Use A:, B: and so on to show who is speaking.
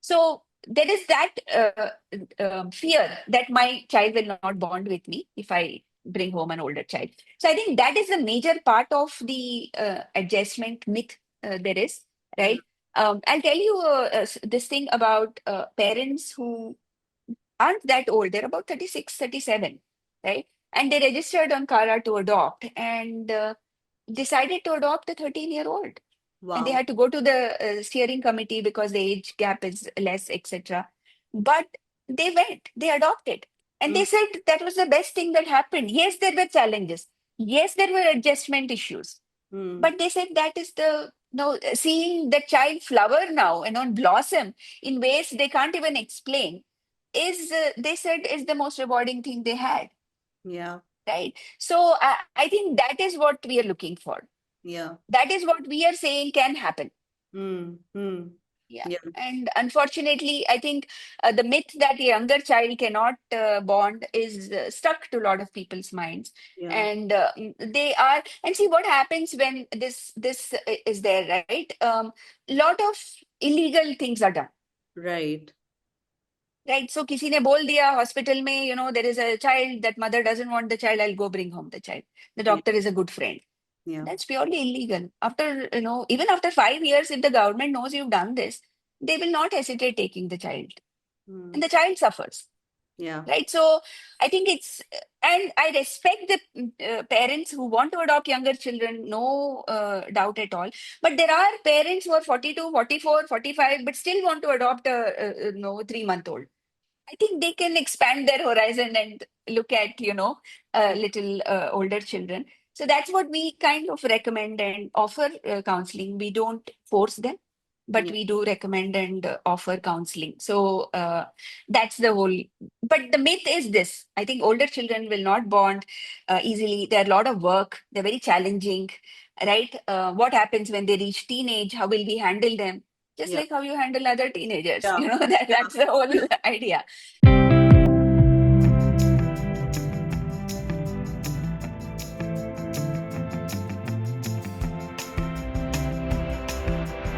A: So there is that fear that my child will not bond with me if I bring home an older child. So I think that is a major part of the adjustment myth there is,
B: Mm.
A: right? I'll tell you this thing about parents who aren't that old. They're about 36, 37, right? And they registered on Kara to adopt and decided to adopt a 13-year-old. And they
B: Wow.
A: had to go to the steering committee because the age gap is less, etc. But they went, they adopted. And
B: Mm.
A: they said that was the best thing that happened. Yes, there were challenges. Yes, there were adjustment issues.
B: Mm.
A: But they said that is the, no, seeing the child flower now and on blossom in ways they can't even explain is, they said, is the most rewarding thing they had,
B: Yeah.
A: right? So I think that is what we are looking for.
B: Yeah.
A: That is what we are saying can happen.
B: Mm. Mm.
A: Yeah.
B: Yeah.
A: And unfortunately, I think the myth that a younger child cannot bond is stuck to a lot of people's minds.
B: Yeah.
A: And they are, and see what happens when this is there, right? Lot of illegal things are done.
B: Right.
A: Right. So किसी ने बोल दिया hospital में, there is a child, that mother doesn't want the child, I'll go bring home the child. The
B: Yeah.
A: doctor is a good friend.
B: Yeah.
A: That's purely illegal. After, even after 5 years, if the government knows you've done this, they will not hesitate taking the child. And
B: Mm.
A: the child suffers.
B: Yeah.
A: Right. So I think and I respect the parents who want to adopt younger children, no doubt at all. But there are parents who are 42, 44, 45, but still want to adopt a 3-month-old. I think they can expand their horizon and look at, little older children. So that's what we kind of recommend and offer counseling. We don't force them, but
B: Yeah.
A: we do recommend and offer counseling. So that's the whole. But the myth is this: I think older children will not bond easily. They're a lot of work. They're very challenging, right? What happens when they reach teenage? How will we handle them? Just
B: Yeah.
A: like how you handle other teenagers,
B: Yeah.
A: that's the whole idea.